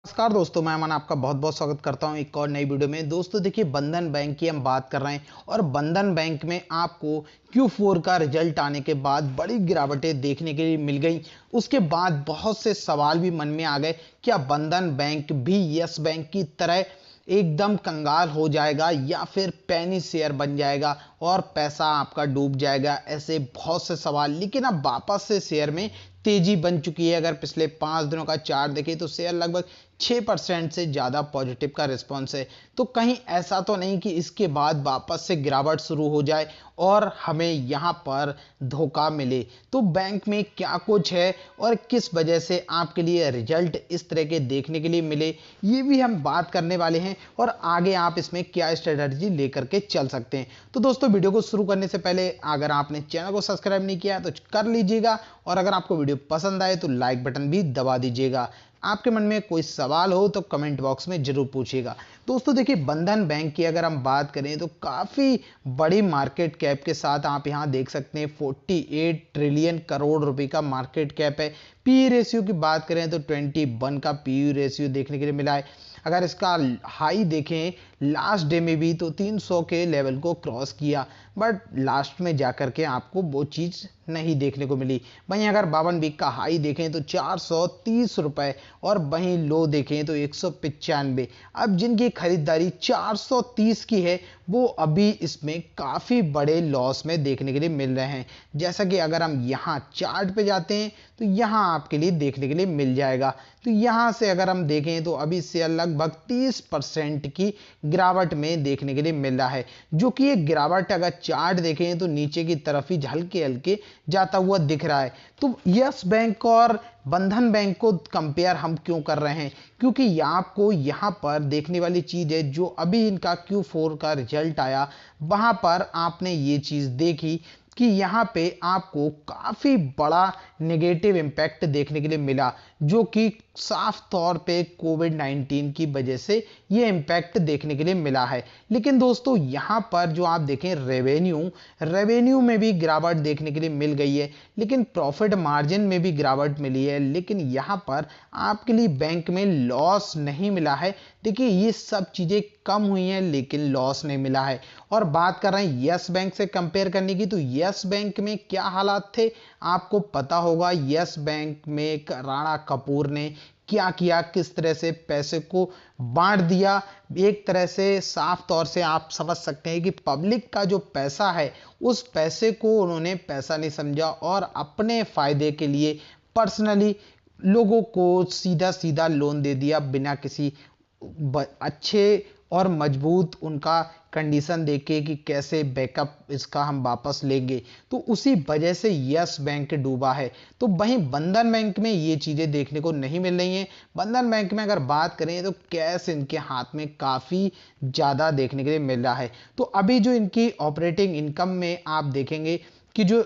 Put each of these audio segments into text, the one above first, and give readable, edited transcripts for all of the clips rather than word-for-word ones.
नमस्कार दोस्तों, मैं अमन आपका बहुत बहुत स्वागत करता हूं एक और नई वीडियो में। दोस्तों देखिए, बंधन बैंक की हम बात कर रहे हैं और बंधन बैंक में आपको Q4 का रिजल्ट आने के बाद बड़ी गिरावटें देखने के लिए मिल गई। उसके बाद बहुत से सवाल भी मन में आ गए, क्या बंधन बैंक भी यस बैंक की तरह एकदम कंगाल हो जाएगा या फिर पैनी शेयर बन जाएगा और पैसा आपका डूब जाएगा। ऐसे बहुत से सवाल, लेकिन अब वापस से शेयर में तेजी बन चुकी है। अगर पिछले 5 दिनों का चार्ट देखें तो शेयर लगभग 6% से ज़्यादा पॉजिटिव का रिस्पॉन्स है। तो कहीं ऐसा तो नहीं कि इसके बाद वापस से गिरावट शुरू हो जाए और हमें यहाँ पर धोखा मिले। तो बैंक में क्या कुछ है और किस वजह से आपके लिए रिजल्ट इस तरह के देखने के लिए मिले, ये भी हम बात करने वाले हैं और आगे आप इसमें क्या स्ट्रेटजी लेकर के चल सकते हैं। तो दोस्तों, वीडियो को शुरू करने से पहले अगर आपने चैनल को सब्सक्राइब नहीं किया तो कर लीजिएगा और अगर आपको वीडियो पसंद आए तो लाइक बटन भी दबा दीजिएगा। आपके मन में कोई सवाल हो तो कमेंट बॉक्स में जरूर पूछिएगा। दोस्तों देखिए, बंधन बैंक की अगर हम बात करें तो काफ़ी बड़ी मार्केट कैप के साथ आप यहाँ देख सकते हैं 48 ट्रिलियन करोड़ रुपए का मार्केट कैप है। पी रेशियो की बात करें तो 21 का पी रेशियो देखने के लिए मिला है। अगर इसका हाई देखें लास्ट डे में भी तो 300 के लेवल को क्रॉस किया, बट लास्ट में जाकर के आपको वो चीज़ नहीं देखने को मिली। वहीं अगर 52 वीक का हाई देखें तो 430 रुपए और वहीं लो देखें तो 195। अब जिनकी खरीदारी 430 की है वो अभी इसमें काफ़ी बड़े लॉस में देखने के लिए मिल रहे हैं। जैसा कि अगर हम यहाँ चार्ट पे जाते हैं तो यहाँ आपके लिए देखने के लिए मिल जाएगा। तो यहाँ से अगर हम देखें तो अभी शेयर लगभग 30% की गिरावट में देखने के लिए मिल रहा है, जो कि एक गिरावट अगर चार्ट देखें तो नीचे की तरफ ही हल्के हल्के जाता हुआ दिख रहा है। तो यस बैंक और बंधन बैंक को कंपेयर हम क्यों कर रहे हैं, क्योंकि आपको यहाँ पर देखने वाली चीज़ है, जो अभी इनका Q4 का रिजल्ट आया वहाँ पर आपने ये चीज़ देखी कि यहाँ पे आपको काफ़ी बड़ा नेगेटिव इम्पैक्ट देखने के लिए मिला, जो कि साफ तौर पे कोविड-19 की वजह से ये इम्पैक्ट देखने के लिए मिला है। लेकिन दोस्तों, यहाँ पर जो आप देखें रेवेन्यू में भी गिरावट देखने के लिए मिल गई है, लेकिन प्रॉफिट मार्जिन में भी गिरावट मिली है। लेकिन यहाँ पर आपके लिए बैंक में लॉस नहीं मिला है। देखिए, ये सब चीज़ें कम हुई हैं लेकिन लॉस नहीं मिला है। और बात कर रहे हैं यस बैंक से कंपेयर करने की, तो यस बैंक में क्या हालात थे आपको पता होगा। यस बैंक में राणा कपूर ने क्या किया, किस तरह से पैसे को बांट दिया। एक तरह से साफ तौर से आप समझ सकते हैं कि पब्लिक का जो पैसा है उस पैसे को उन्होंने पैसा नहीं समझा और अपने फायदे के लिए पर्सनली लोगों को सीधा सीधा लोन दे दिया, बिना किसी अच्छे और मजबूत उनका कंडीशन देके कि कैसे बैकअप इसका हम वापस लेंगे। तो उसी वजह से यस बैंक डूबा है। तो वहीं बंधन बैंक में ये चीज़ें देखने को नहीं मिल रही हैं। बंधन बैंक में अगर बात करें तो कैश इनके हाथ में काफ़ी ज़्यादा देखने के लिए मिल रहा है। तो अभी जो इनकी ऑपरेटिंग इनकम में आप देखेंगे कि जो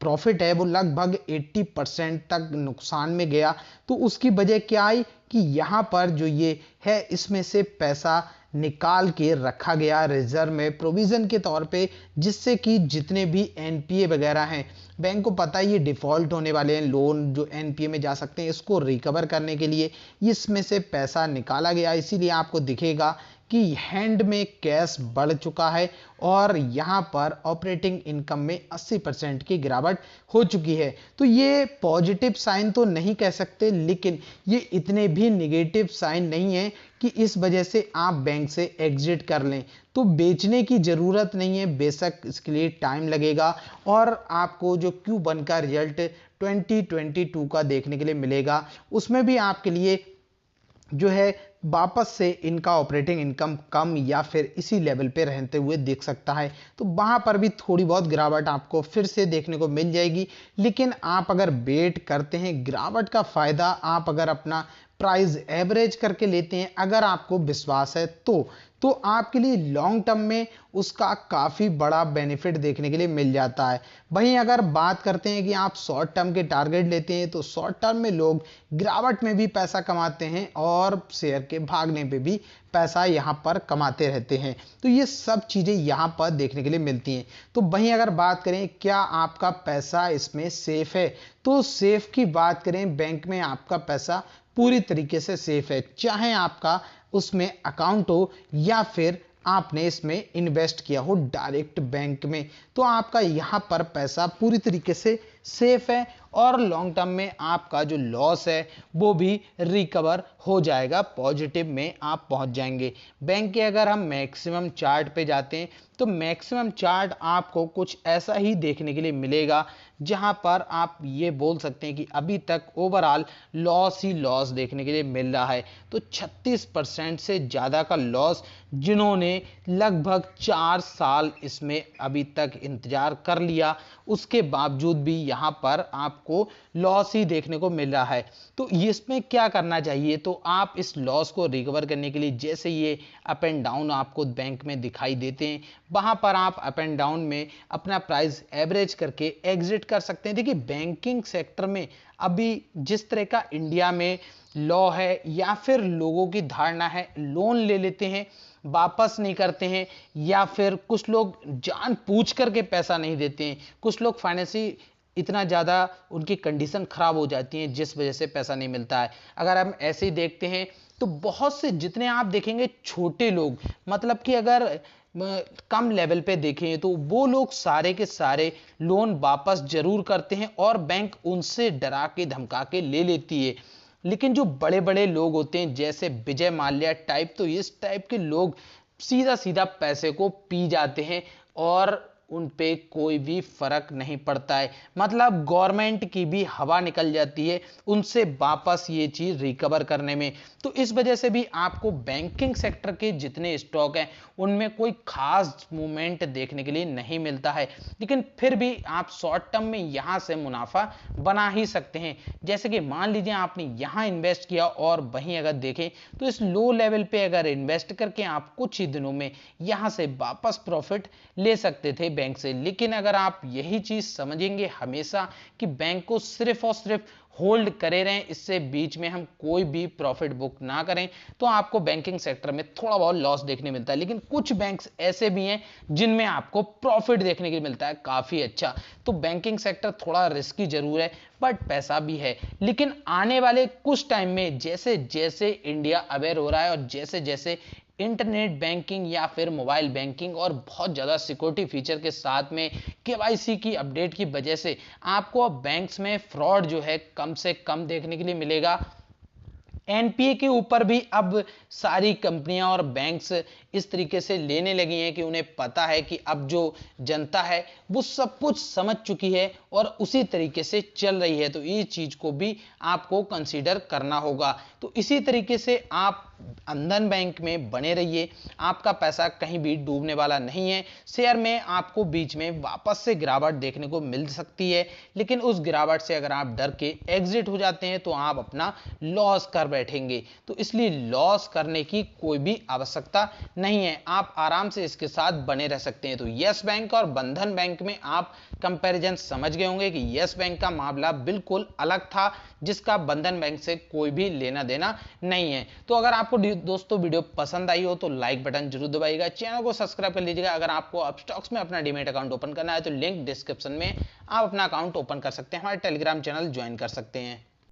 प्रॉफिट है वो लगभग 80% तक नुकसान में गया। तो उसकी वजह क्या आई कि यहाँ पर जो ये है इसमें से पैसा निकाल के रखा गया रिजर्व में प्रोविजन के तौर पे, जिससे कि जितने भी एनपीए वगैरह हैं, बैंक को पता है ये डिफॉल्ट होने वाले हैं, लोन जो एनपीए में जा सकते हैं, इसको रिकवर करने के लिए इसमें से पैसा निकाला गया। इसीलिए आपको दिखेगा कि हैंड में कैश बढ़ चुका है और यहाँ पर ऑपरेटिंग इनकम में 80% की गिरावट हो चुकी है। तो ये पॉजिटिव साइन तो नहीं कह सकते, लेकिन ये इतने भी नेगेटिव साइन नहीं है कि इस वजह से आप बैंक से एग्जिट कर लें। तो बेचने की ज़रूरत नहीं है, बेशक इसके लिए टाइम लगेगा और आपको जो Q1 का रिजल्ट 2022 का देखने के लिए मिलेगा, उसमें भी आपके लिए जो है वापस से इनका ऑपरेटिंग इनकम कम या फिर इसी लेवल पे रहते हुए दिख सकता है। तो वहां पर भी थोड़ी बहुत गिरावट आपको फिर से देखने को मिल जाएगी। लेकिन आप अगर वेट करते हैं गिरावट का फायदा, आप अगर अपना प्राइस एवरेज करके लेते हैं, अगर आपको विश्वास है तो आपके लिए लॉन्ग टर्म में उसका काफ़ी बड़ा बेनिफिट देखने के लिए मिल जाता है। वहीं अगर बात करते हैं कि आप शॉर्ट टर्म के टारगेट लेते हैं, तो शॉर्ट टर्म में लोग गिरावट में भी पैसा कमाते हैं और शेयर के भागने पे भी पैसा यहाँ पर कमाते रहते हैं। तो ये सब चीज़ें यहाँ पर देखने के लिए मिलती हैं। तो वहीं अगर बात करें क्या आपका पैसा इसमें सेफ है, तो सेफ की बात करें बैंक में आपका पैसा पूरी तरीके से सेफ है, चाहे आपका उसमें अकाउंट हो या फिर आपने इसमें इन्वेस्ट किया हो डायरेक्ट बैंक में, तो आपका यहाँ पर पैसा पूरी तरीके से सेफ है और लॉन्ग टर्म में आपका जो लॉस है वो भी रिकवर हो जाएगा, पॉजिटिव में आप पहुंच जाएंगे। बैंक के अगर हम मैक्सिमम चार्ट पे जाते हैं तो मैक्सिमम चार्ट आपको कुछ ऐसा ही देखने के लिए मिलेगा, जहां पर आप ये बोल सकते हैं कि अभी तक ओवरऑल लॉस ही लॉस देखने के लिए मिल रहा है। तो 36% से ज़्यादा का लॉस, जिन्होंने लगभग 4 साल इसमें अभी तक इंतजार कर लिया, उसके बावजूद भी यहाँ पर आपको लॉस ही देखने को मिल रहा है। तो इसमें क्या करना चाहिए, तो आप इस लॉस को रिकवर करने के लिए जैसे ये अप एंड डाउन आपको बैंक में दिखाई देते हैं, वहां पर आप अप एंड डाउन में अपना प्राइस एवरेज करके एग्जिट कर सकते हैं। देखिए बैंकिंग सेक्टर में अभी जिस तरह का इंडिया में लॉ है या फिर लोगों की धारणा है, लोन ले लेते हैं वापस नहीं करते हैं, या फिर कुछ लोग जान पूछ करके पैसा नहीं देते हैं, कुछ लोग फाइनेंशियली इतना ज़्यादा उनकी कंडीशन खराब हो जाती है जिस वजह से पैसा नहीं मिलता है। अगर हम ऐसे ही देखते हैं तो बहुत से जितने आप देखेंगे छोटे लोग, मतलब कि अगर कम लेवल पे देखें तो वो लोग सारे के सारे लोन वापस जरूर करते हैं और बैंक उनसे डरा के धमका के ले लेती है। लेकिन जो बड़े बड़े लोग होते हैं जैसे विजय माल्या टाइप, तो इस टाइप के लोग सीधा सीधा पैसे को पी जाते हैं और उन पे कोई भी फर्क नहीं पड़ता है, मतलब गवर्नमेंट की भी हवा निकल जाती है उनसे वापस ये चीज रिकवर करने में। तो इस वजह से भी आपको बैंकिंग सेक्टर के जितने स्टॉक हैं उनमें कोई खास मूवमेंट देखने के लिए नहीं मिलता है, लेकिन फिर भी आप शॉर्ट टर्म में यहां से मुनाफा बना ही सकते हैं। जैसे कि मान लीजिए आपने यहां इन्वेस्ट किया और वहीं अगर देखें तो इस लो लेवल पे अगर इन्वेस्ट करके आप कुछ ही दिनों में यहां से वापस प्रॉफिट ले सकते थे बैंक से। लेकिन अगर आप यही चीज समझेंगे हमेशा कि बैंक को सिर्फ और सिर्फ होल्ड करे रहें, इससे बीच में हम कोई भी प्रॉफिट बुक ना करें, तो आपको बैंकिंग सेक्टर में थोड़ा बहुत लॉस देखने मिलता है। लेकिन कुछ बैंक्स ऐसे भी हैं जिनमें आपको प्रॉफिट देखने के लिए मिलता है काफी अच्छा। तो बैंकिंग सेक्टर थोड़ा रिस्की जरूर है बट पैसा भी है। लेकिन आने वाले कुछ टाइम में जैसे जैसे इंडिया अवेयर हो रहा है और जैसे जैसे इंटरनेट बैंकिंग या फिर मोबाइल बैंकिंग और बहुत ज़्यादा सिक्योरिटी फीचर के साथ में केवाईसी की अपडेट की वजह से आपको अब बैंक्स में फ्रॉड जो है कम से कम देखने के लिए मिलेगा। एनपीए के ऊपर भी अब सारी कंपनियां और बैंक्स इस तरीके से लेने लगी हैं कि उन्हें पता है कि अब जो जनता है वो सब कुछ समझ चुकी है और उसी तरीके से चल रही है। तो ये चीज को भी आपको कंसीडर करना होगा। तो इसी तरीके से आप बंधन बैंक में बने रहिए, आपका पैसा कहीं भी डूबने वाला नहीं है। शेयर में आपको बीच में वापस से गिरावट देखने को मिल सकती है, लेकिन उस गिरावट से अगर आप डर के एग्जिट हो जाते हैं तो आप अपना लॉस कर बैठेंगे। तो इसलिए लॉस करने की कोई भी आवश्यकता नहीं है, आप आराम से इसके साथ बने रह सकते हैं। तो यस बैंक और बंधन बैंक में आप कंपैरिजन समझ गए होंगे कि यस बैंक का मामला बिल्कुल अलग था, जिसका बंधन बैंक से कोई भी लेना देना नहीं है। तो अगर आपको दोस्तों वीडियो पसंद आई हो तो लाइक बटन जरूर दबाइएगा, चैनल को सब्सक्राइब कर लीजिएगा। अगर आपको अब स्टॉक्स में अपना डीमैट अकाउंट ओपन करना है तो लिंक डिस्क्रिप्शन में आप अपना अकाउंट ओपन कर सकते हैं, हमारे टेलीग्राम चैनल ज्वाइन कर सकते हैं।